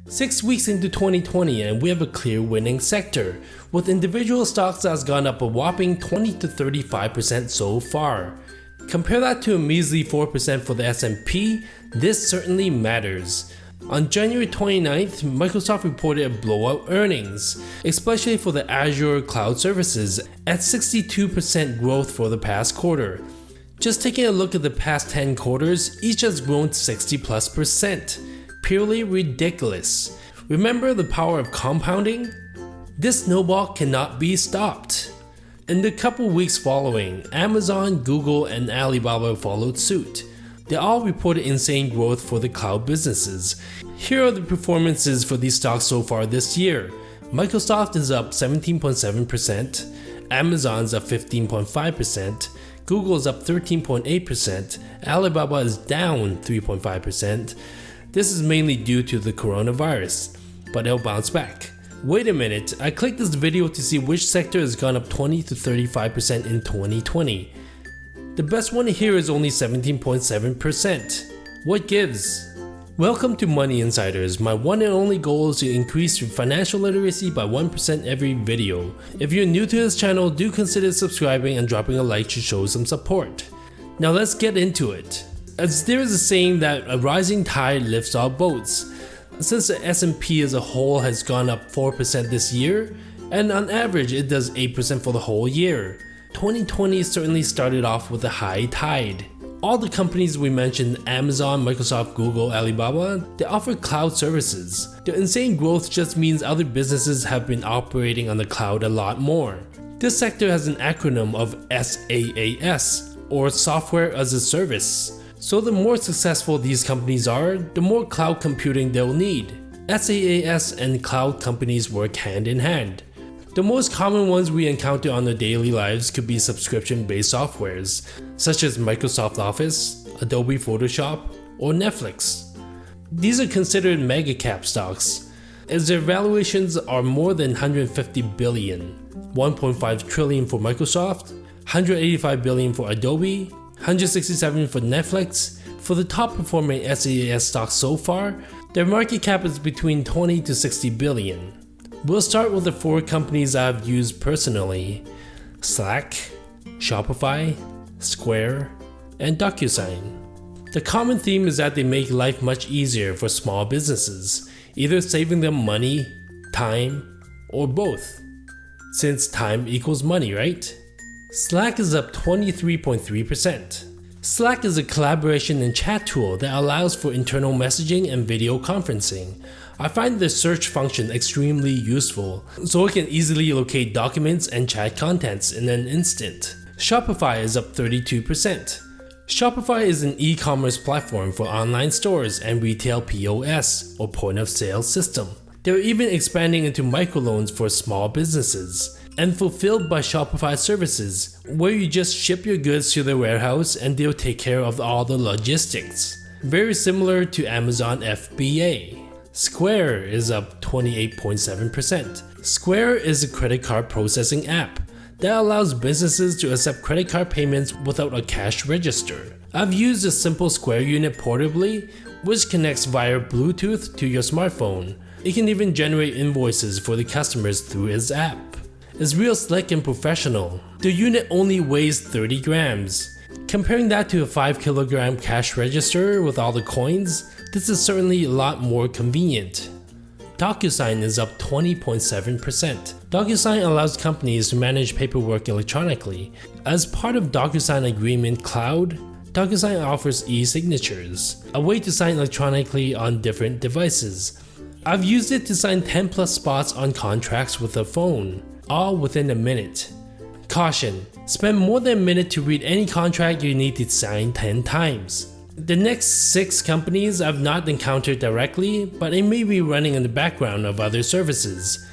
6 weeks into 2020 and we have a clear winning sector, with individual stocks that's gone up a whopping 20 to 35% so far. Compare that to a measly 4% for the S&P, this certainly matters. On January 29th, Microsoft reported blowout earnings, especially for the Azure cloud services, at 62% growth for the past quarter. Just taking a look at the past 10 quarters, each has grown 60+%. Purely ridiculous. Remember the power of compounding? This snowball cannot be stopped. In the couple weeks following, Amazon, Google, and Alibaba followed suit. They all reported insane growth for the cloud businesses. Here are the performances for these stocks so far this year. Microsoft is up 17.7%, Amazon's up 15.5%, Google is up 13.8%, Alibaba is down 3.5%. This is mainly due to the coronavirus, but it'll bounce back. Wait a minute, I clicked this video to see which sector has gone up 20 to 35% in 2020. The best one here is only 17.7%. What gives? Welcome to Money Insiders. My one and only goal is to increase your financial literacy by 1% every video. If you're new to this channel, do consider subscribing and dropping a like to show some support. Now let's get into it. As there is a saying that a rising tide lifts all boats. Since the S&P as a whole has gone up 4% this year, and on average it does 8% for the whole year, 2020 certainly started off with a high tide. All the companies we mentioned, Amazon, Microsoft, Google, Alibaba, they offer cloud services. The insane growth just means other businesses have been operating on the cloud a lot more. This sector has an acronym of SaaS, or Software as a Service. So the more successful these companies are, the more cloud computing they'll need. SaaS and cloud companies work hand in hand. The most common ones we encounter on our daily lives could be subscription-based softwares, such as Microsoft Office, Adobe Photoshop, or Netflix. These are considered mega cap stocks, as their valuations are more than 150 billion, 1.5 trillion for Microsoft, 185 billion for Adobe, 167 for Netflix. For the top performing SaaS stocks so far, their market cap is between 20 to 60 billion. We'll start with the 4 companies I've used personally: Slack, Shopify, Square, and DocuSign. The common theme is that they make life much easier for small businesses, either saving them money, time, or both. Since time equals money, right? Slack is up 23.3%. Slack is a collaboration and chat tool that allows for internal messaging and video conferencing. I find the search function extremely useful, so it can easily locate documents and chat contents in an instant. Shopify is up 32%. Shopify is an e-commerce platform for online stores and retail POS, or point of sale system. They're even expanding into microloans for small businesses, and fulfilled by Shopify services, where you just ship your goods to their warehouse and they'll take care of all the logistics. Very similar to Amazon FBA. Square is up 28.7%. Square is a credit card processing app that allows businesses to accept credit card payments without a cash register. I've used a simple Square unit portably, which connects via Bluetooth to your smartphone. It can even generate invoices for the customers through its app. It's real slick and professional. The unit only weighs 30 grams. Comparing that to a 5 kilogram cash register with all the coins, this is certainly a lot more convenient. DocuSign is up 20.7%. DocuSign allows companies to manage paperwork electronically. As part of DocuSign Agreement Cloud, DocuSign offers e-signatures, a way to sign electronically on different devices. I've used it to sign 10 plus spots on contracts with a phone, all within a minute. Caution: spend more than a minute to read any contract you need to sign 10 times. The next 6 companies I've not encountered directly, but it may be running in the background of other services: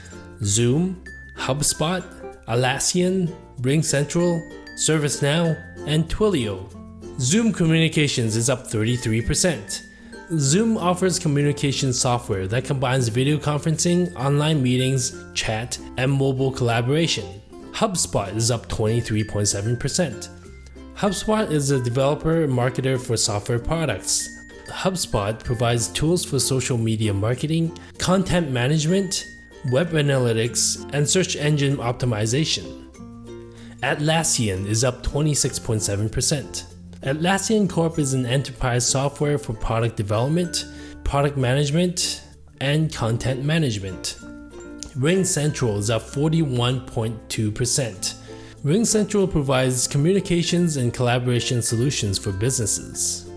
Zoom, HubSpot, Atlassian, RingCentral, ServiceNow, and Twilio. Zoom Communications is up 33%. Zoom offers communication software that combines video conferencing, online meetings, chat, and mobile collaboration. HubSpot is up 23.7%. HubSpot is a developer and marketer for software products. HubSpot provides tools for social media marketing, content management, web analytics, and search engine optimization. Atlassian is up 26.7%. Atlassian Corp is an enterprise software for product development, product management, and content management. RingCentral is up 41.2%. RingCentral provides communications and collaboration solutions for businesses.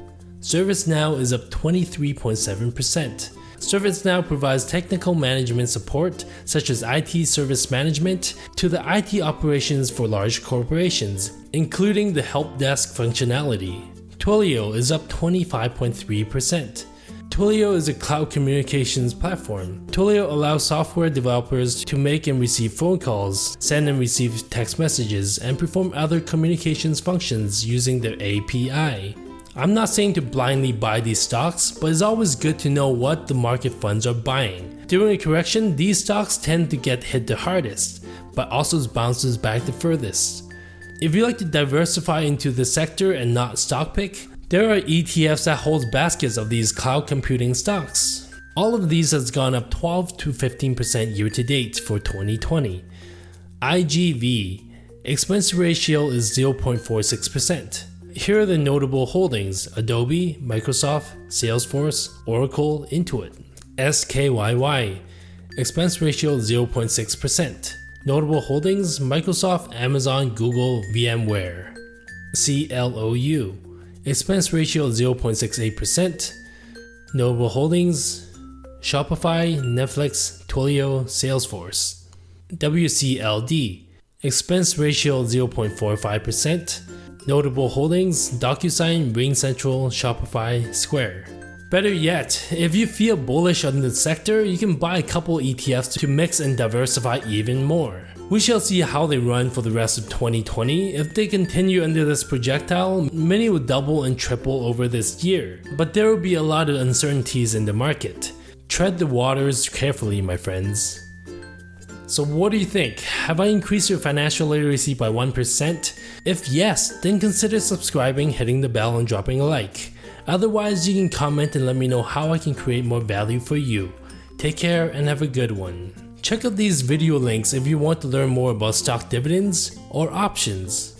ServiceNow is up 23.7%. ServiceNow provides technical management support such as IT service management to the IT operations for large corporations, including the help desk functionality. Twilio is up 25.3%. Twilio is a cloud communications platform. Twilio allows software developers to make and receive phone calls, send and receive text messages, and perform other communications functions using their API. I'm not saying to blindly buy these stocks, but it's always good to know what the market funds are buying. During a correction, these stocks tend to get hit the hardest, but also bounces back the furthest. If you like to diversify into the sector and not stock pick, there are ETFs that hold baskets of these cloud computing stocks. All of these has gone up 12 to 15% year to date for 2020. IGV expense ratio is 0.46%. Here are the notable holdings: Adobe, Microsoft, Salesforce, Oracle, Intuit. SKYY expense ratio 0.6%. Notable holdings: Microsoft, Amazon, Google, VMware. CLOU expense ratio 0.68%. Notable holdings: Shopify, Netflix, Twilio, Salesforce. WCLD expense ratio 0.45%. Notable holdings: DocuSign, RingCentral, Shopify, Square. Better yet, if you feel bullish on the sector, you can buy a couple ETFs to mix and diversify even more. We shall see how they run for the rest of 2020. If they continue under this projectile, many will double and triple over this year, but there will be a lot of uncertainties in the market. Tread the waters carefully, my friends. So what do you think? Have I increased your financial literacy by 1%? If yes, then consider subscribing, hitting the bell, and dropping a like. Otherwise, you can comment and let me know how I can create more value for you. Take care and have a good one. Check out these video links if you want to learn more about stock dividends or options.